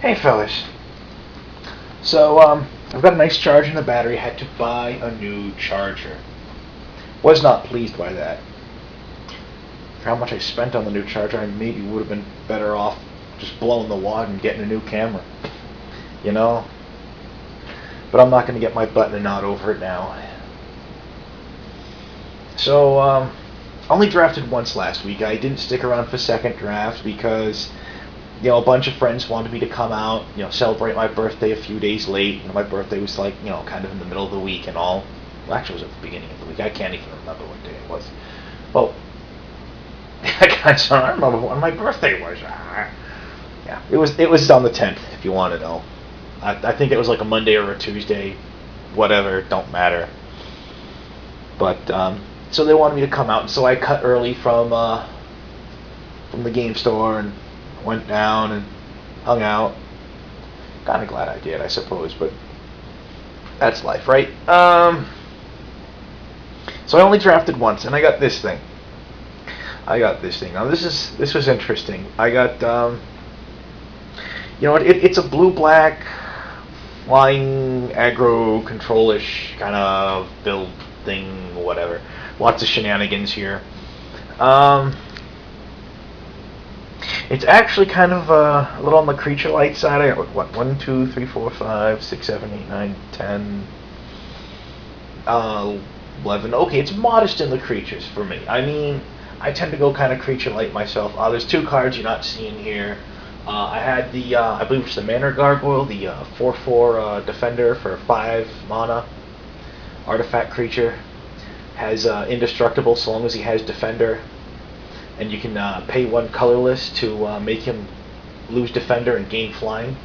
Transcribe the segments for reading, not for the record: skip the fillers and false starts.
Hey fellas. So I've got a nice charge in the battery. Had to buy a new charger. Was not pleased by that. For how much I spent on the new charger, I maybe would have been better off just blowing the wad and getting a new camera. You know? But I'm not going to get my butt in a knot over it now. So I only drafted once last week. I didn't stick around for second draft because a bunch of friends wanted me to come out, celebrate my birthday a few days late. My birthday was like, kind of in the middle of the week and all. Well, actually, it was at the beginning of the week. I can't even remember what day it was. Well, I remember when my birthday was. Yeah, it was on the 10th, if you want to know. I think it was like a Monday or a Tuesday, whatever, don't matter. But so they wanted me to come out, and so I cut early from the game store and went down and hung out. Kind of glad I did, I suppose, but that's life, right? So I only drafted once, and I got this thing. Now this was interesting. I got it's a blue-black flying aggro control-ish kind of build thing, whatever. Lots of shenanigans here. It's actually kind of a little on the creature light side. I got, 1, 2, 3, 4, 5, 6, 7, 8, 9, 10, 11. Okay, it's modest in the creatures for me. I mean, I tend to go kind of creature light myself. There's two cards you're not seeing here. I had the, I believe it's the Manor Gargoyle, the 4/4 Defender for 5 mana. Artifact creature. Has indestructible so long as he has Defender. And you can pay 1 colorless to make him lose Defender and gain flying.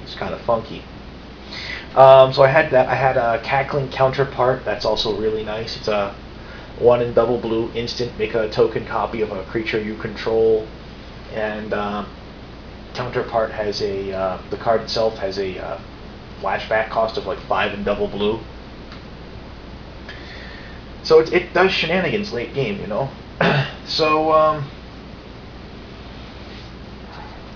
It's kind of funky. So I had that. I had a Cackling Counterpart. That's also really nice. It's a 1 in double blue instant. Make a token copy of a creature you control. And Counterpart has a the card itself has a flashback cost of like 5 in double blue. So it does shenanigans late game, So,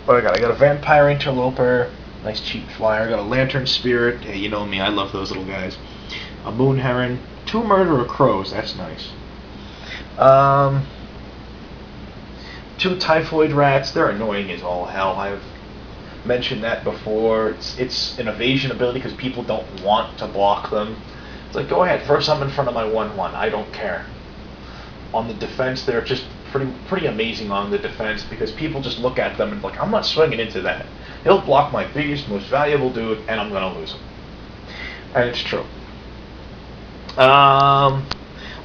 what I got? I got a Vampire Interloper, nice cheap flyer. I got a Lantern Spirit. Hey, you know me, I love those little guys. A Moon Heron, 2 Murderer Crows. That's nice. 2 Typhoid Rats. They're annoying as all hell. I've mentioned that before. It's an evasion ability because people don't want to block them. It's like, go ahead, throw something in front of my 1/1. I don't care. On the defense, they're just pretty amazing on the defense because people just look at them and like, I'm not swinging into that. He'll block my biggest, most valuable dude, and I'm gonna lose him. And it's true. I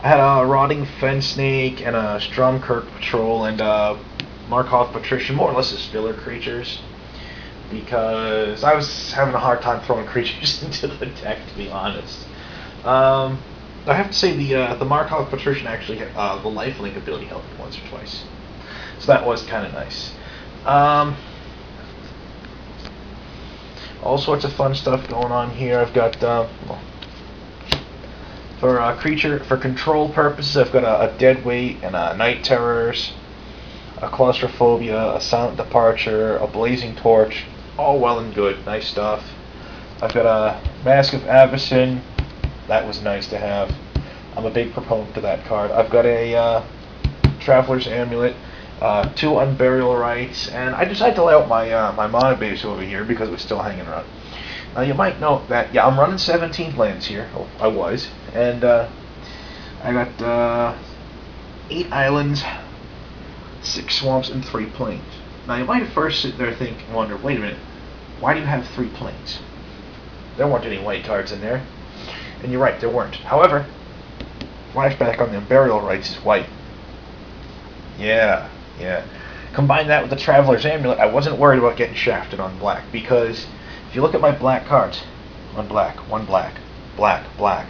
had a Rotting Fen Snake and a Stromkirk Patrol and a Markov Patrician, more or less as filler creatures, because I was having a hard time throwing creatures into the deck, to be honest. I have to say the Markov Patrician actually the lifelink ability helped me once or twice, so that was kind of nice. All sorts of fun stuff going on here. I've got for control purposes, I've got a Deadweight and a Night Terrors, a Claustrophobia, a Silent Departure, a Blazing Torch. All well and good, nice stuff. I've got a Mask of Avacyn. That was nice to have. I'm a big proponent to that card. I've got a Traveler's Amulet, 2 Unburial Rites, and I decided to lay out my my mana base over here because it was still hanging around. Now you might note that, I'm running 17 lands here. Oh, I was. And I got 8 islands, 6 swamps, and 3 plains. Now you might at first sit there and wonder, wait a minute, why do you have 3 plains? There weren't any white cards in there. And you're right, there weren't. However, flashback on the Unburial Rites is white. Yeah. Combine that with the Traveler's Amulet, I wasn't worried about getting shafted on black, because if you look at my black cards, 1 black, 1 black, black, black,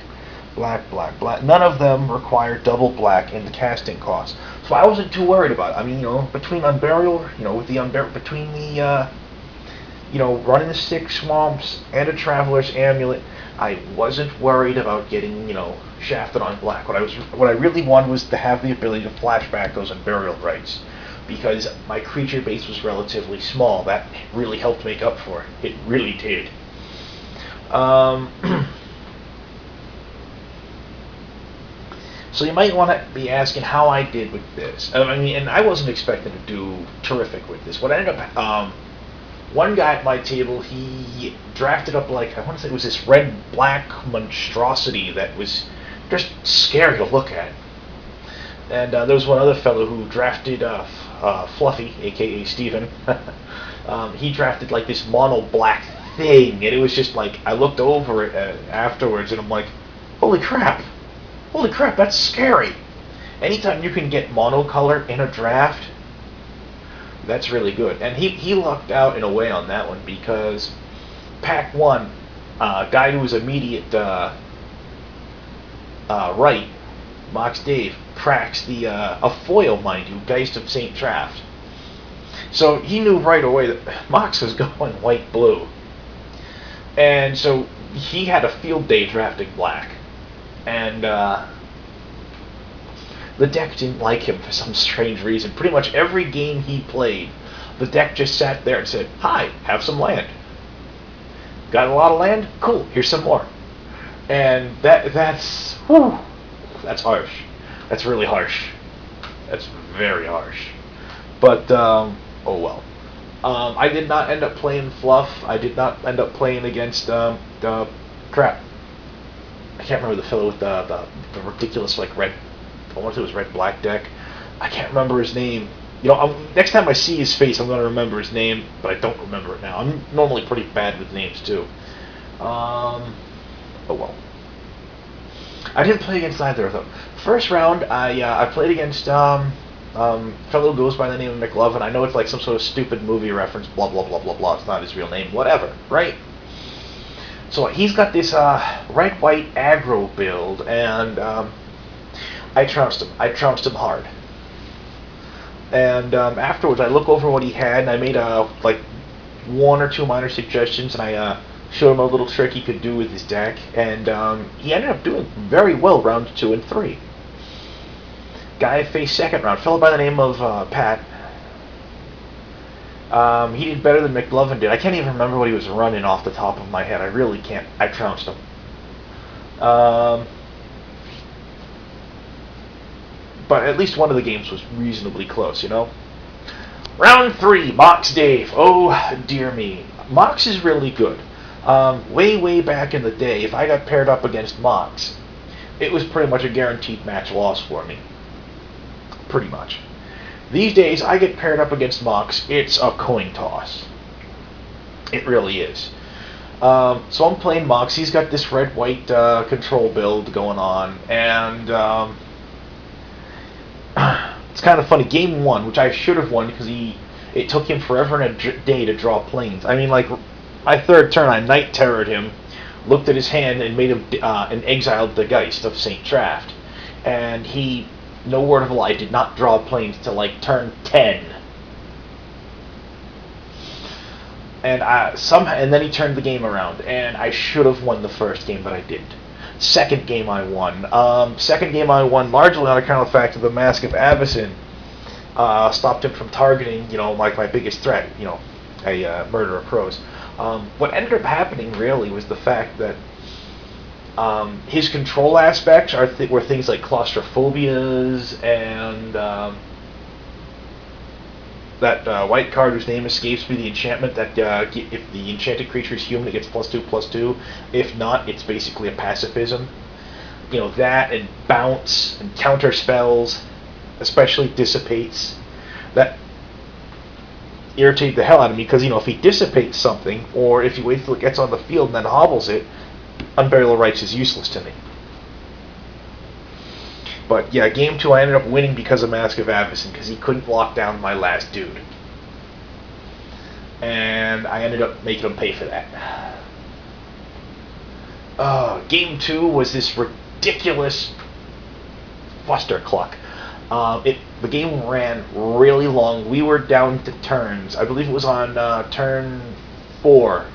black, black, black, none of them require double black in the casting cost. So I wasn't too worried about it. I mean, between Unburial, with the between the running the 6 swamps and a Traveler's Amulet, I wasn't worried about getting, shafted on black. What I really wanted was to have the ability to flashback those Unburial Rites. because my creature base was relatively small. That really helped make up for it. It really did. So you might want to be asking how I did with this. I mean, and I wasn't expecting to do terrific with this. What I ended up, one guy at my table, he drafted up like, I want to say it was this red-black monstrosity that was just scary to look at. And there was one other fellow who drafted Fluffy, aka Steven. He drafted like this mono black thing, and it was just like, I looked over it afterwards, and I'm like, holy crap, that's scary. Anytime you can get monocolor in a draft, that's really good. And he lucked out in a way on that one, because pack one, guy who was immediate right, Mox Dave, cracks a foil, mind you, Geist of St. Draft. So he knew right away that Mox was going white-blue. And so he had a field day drafting black. And the deck didn't like him for some strange reason. Pretty much every game he played, the deck just sat there and said, hi, have some land. Got a lot of land? Cool, here's some more. And that's harsh. That's really harsh. That's very harsh. But, oh well. I did not end up playing Fluff. I did not end up playing against, crap. I can't remember the fellow with the ridiculous, like, red, I want to say it was red-black deck. I can't remember his name. You know, next time I see his face, I'm going to remember his name, but I don't remember it now. I'm normally pretty bad with names, too. Oh well. I didn't play against either of them. First round, I played against fellow who goes by the name of McLovin. I know it's like some sort of stupid movie reference, blah, blah, blah, blah, blah. It's not his real name, whatever, right? So he's got this red-white aggro build, and I trounced him. I trounced him hard. And afterwards, I look over what he had, and I made like one or two minor suggestions, and I showed him a little trick he could do with his deck, and he ended up doing very well rounds 2 and 3. Guy faced second round, fellow by the name of Pat. He did better than McLovin did. I can't even remember what he was running off the top of my head. I really can't. I trounced him. But at least one of the games was reasonably close, you know? Round 3, Mox Dave. Oh, dear me. Mox is really good. Way back in the day, if I got paired up against Mox, it was pretty much a guaranteed match loss for me. Pretty much. These days, I get paired up against Mox, it's a coin toss. It really is. So I'm playing Mox. He's got this red-white control build going on, and it's kind of funny. Game 1, which I should have won because it took him forever and a day to draw planes. I mean, like, my third turn, I Night Terrored him, looked at his hand, and made him and exiled the Geist of St. Draft. And he, no word of a lie, did not draw planes till like turn 10. And and then he turned the game around, and I should have won the first game, but I didn't. Second game I won. Second game I won largely on account of the fact that the Mask of Avacyn stopped him from targeting, you know, like my biggest threat, you know, a Murder of Crows. What ended up happening really was the fact that his control aspects were things like claustrophobias and that white card whose name escapes me, the enchantment that if the enchanted creature is human, it gets +2/+2. If not, it's basically a pacifism. You know, that and bounce and counter spells, especially dissipates. That irritate the hell out of me because, you know, if he dissipates something, or if he waits till it gets on the field and then hobbles it, Unburial Rites is useless to me. But yeah, game 2 I ended up winning because of Mask of Avacyn, because he couldn't lock down my last dude. And I ended up making him pay for that. Game 2 was this ridiculous fustercluck. The game ran really long. We were down to turns. I believe it was on turn 4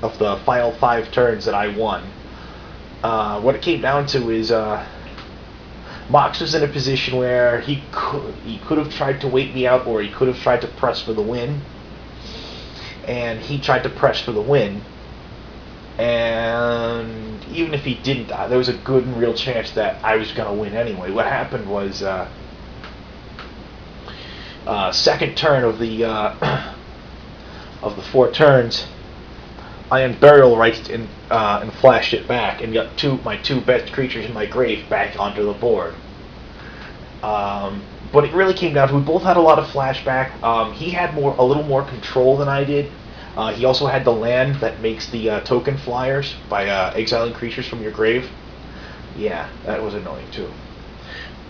of the final 5 turns that I won. What it came down to is Mox was in a position where he could have tried to wait me out, or he could have tried to press for the win. And he tried to press for the win. And even if he didn't, there was a good and real chance that I was going to win anyway. What happened was, second turn of the of the 4 turns, I unburial righted and flashed it back and got my two best creatures in my grave back onto the board. But it really came down to, we both had a lot of flashback. He had a little more control than I did. He also had the land that makes the token flyers by exiling creatures from your grave. Yeah, that was annoying too.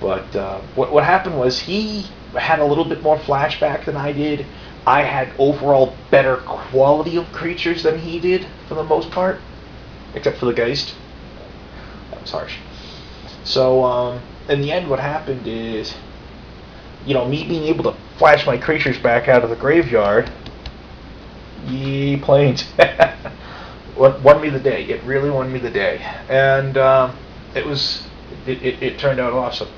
But what happened was, he had a little bit more flashback than I did. I had overall better quality of creatures than he did, for the most part. Except for the Geist. That was harsh. So, in the end, what happened is, me being able to flash my creatures back out of the graveyard, yee, planes, won me the day. It really won me the day. And it turned out awesome.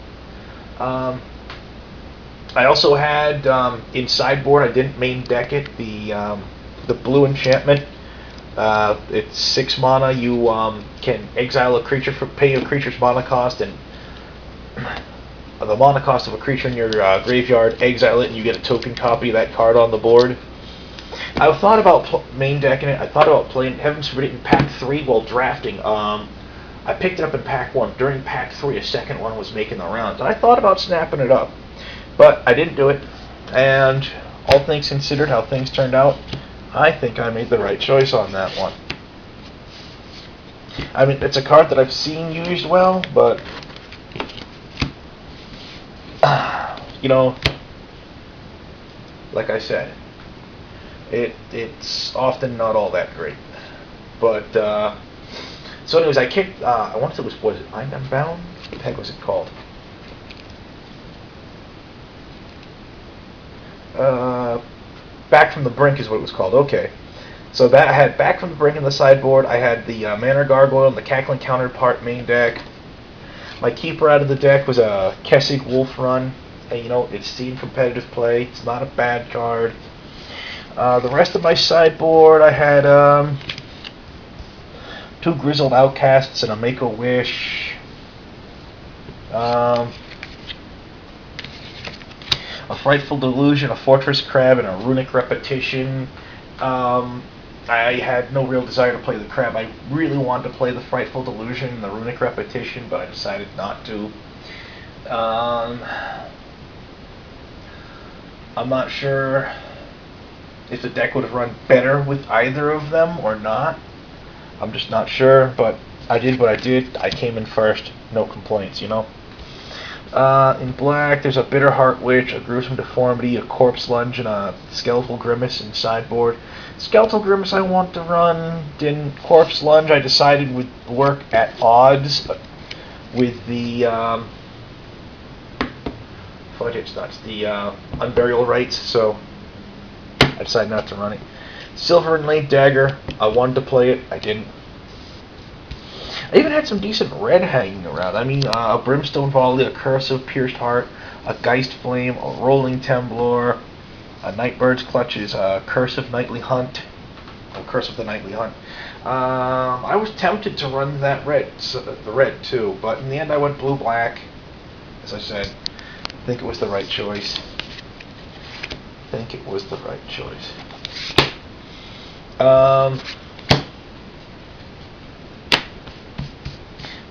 I also had, in sideboard, I didn't main deck it, the blue enchantment. It's 6 mana. You can exile a creature for pay a creature's mana cost, and the mana cost of a creature in your graveyard, exile it, and you get a token copy of that card on the board. I thought about main decking it. I thought about playing Heavens Forbid in Pack 3 while drafting. I picked it up in Pack 1. During Pack 3, a second one was making the rounds. I thought about snapping it up, but I didn't do it. And all things considered, how things turned out, I think I made the right choice on that one. I mean, it's a card that I've seen used well, but like I said, it's often not all that great. But so anyways, I kicked. I want to say was it Unbound? What the heck was it called? Back from the Brink is what it was called. Okay. So I had Back from the Brink in the sideboard. I had the Manor Gargoyle and the Cackling Counterpart main deck. My keeper out of the deck was a Kessig Wolf Run. And, it's seen competitive play. It's not a bad card. The rest of my sideboard, I had 2 Grizzled Outcasts and a Make-A-Wish. A Frightful Delusion, a Fortress Crab, and a Runic Repetition. I had no real desire to play the Crab. I really wanted to play the Frightful Delusion and the Runic Repetition, but I decided not to. I'm not sure if the deck would have run better with either of them or not. I'm just not sure, but I did what I did. I came in first. No complaints, In black, there's a Bitterheart Witch, a Gruesome Deformity, a Corpse Lunge, and a Skeletal Grimace in sideboard. Skeletal Grimace I want to run. Corpse Lunge I decided would work at odds with the Unburial Rights, so I decided not to run it. Silver Inlaid Dagger, I wanted to play it, I didn't. I even had some decent red hanging around. I mean, a Brimstone Volley, a Curse of Pierced Heart, a Geist Flame, a Rolling Temblor, a Nightbird's Clutches, a Curse of Nightly Hunt, a Curse of the Nightly Hunt. I was tempted to run that the red too, but in the end I went blue-black. As I said, I think it was the right choice.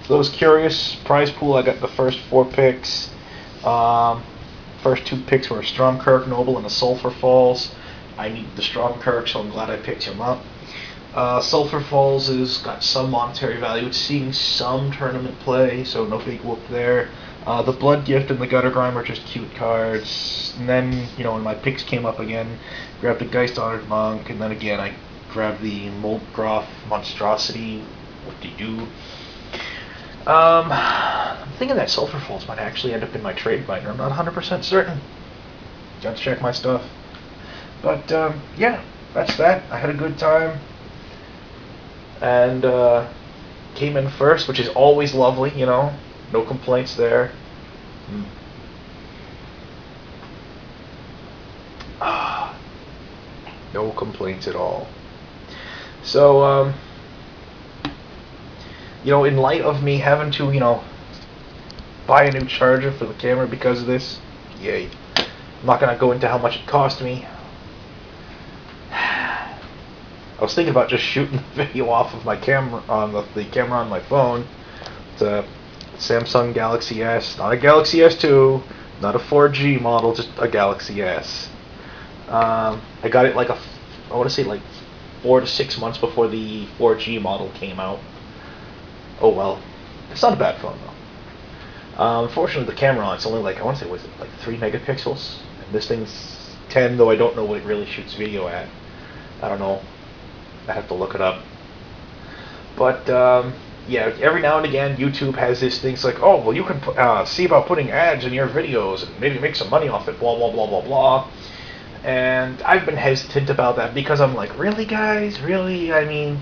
For those curious, prize pool, I got the first 4 picks. First 2 picks were Stromkirk Noble and the Sulphur Falls. I needed the Stromkirk, so I'm glad I picked him up. Sulphur Falls has got some monetary value. It's seeing some tournament play, so no big whoop there. The Blood Gift and the Gutter Grime are just cute cards. And then, when my picks came up again, grabbed the Geist Honored Monk, and then again I grabbed the Moldgroth Monstrosity. What do you do? I'm thinking that Sulphur Falls might actually end up in my trade binder. I'm not 100% certain. Got to check my stuff. But, yeah, that's that. I had a good time. And, came in first, which is always lovely, No complaints there. Mm. Ah, no complaints at all. So, in light of me having to, buy a new charger for the camera because of this, yay. I'm not gonna go into how much it cost me. I was thinking about just shooting the video off of my camera on the camera on my phone. It's a Samsung Galaxy S, not a Galaxy S2, not a 4G model, just a Galaxy S. I got it I want to say like 4 to 6 months before the 4G model came out. Oh well, it's not a bad phone though. Unfortunately, the camera on it's only I want to say, was it like 3 megapixels? And this thing's 10, though I don't know what it really shoots video at. I don't know. I have to look it up. But yeah, every now and again, YouTube has this thing. It's like, oh, well, you can see about putting ads in your videos and maybe make some money off it. Blah blah blah blah blah. And I've been hesitant about that because I'm like, really, guys, really? I mean,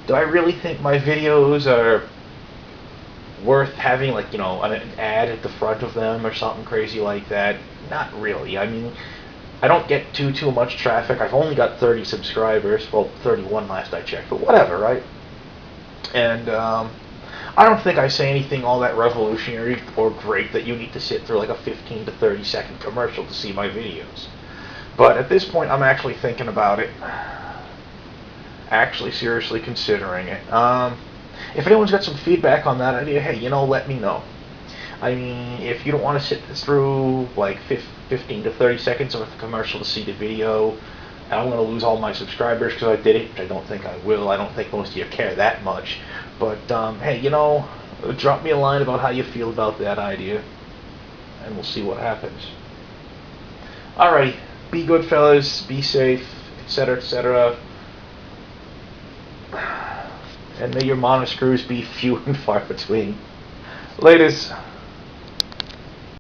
do I really think my videos are worth having an ad at the front of them or something crazy like that? Not really. I mean, I don't get too much traffic. I've only got 30 subscribers. Well, 31 last I checked, but whatever, right? And I don't think I say anything all that revolutionary or great that you need to sit through like a 15 to 30-second commercial to see my videos. But at this point, I'm actually thinking about it. Actually seriously considering it. If anyone's got some feedback on that idea, hey, let me know. I mean, if you don't want to sit through like 15 to 30 seconds of a commercial to see the video, and I'm going to lose all my subscribers because I did it, which I don't think I will. I don't think most of you care that much. But, hey, drop me a line about how you feel about that idea, and we'll see what happens. Alrighty, be good, fellas, be safe, etc., etc. And may your monoscrews be few and far between. Laters.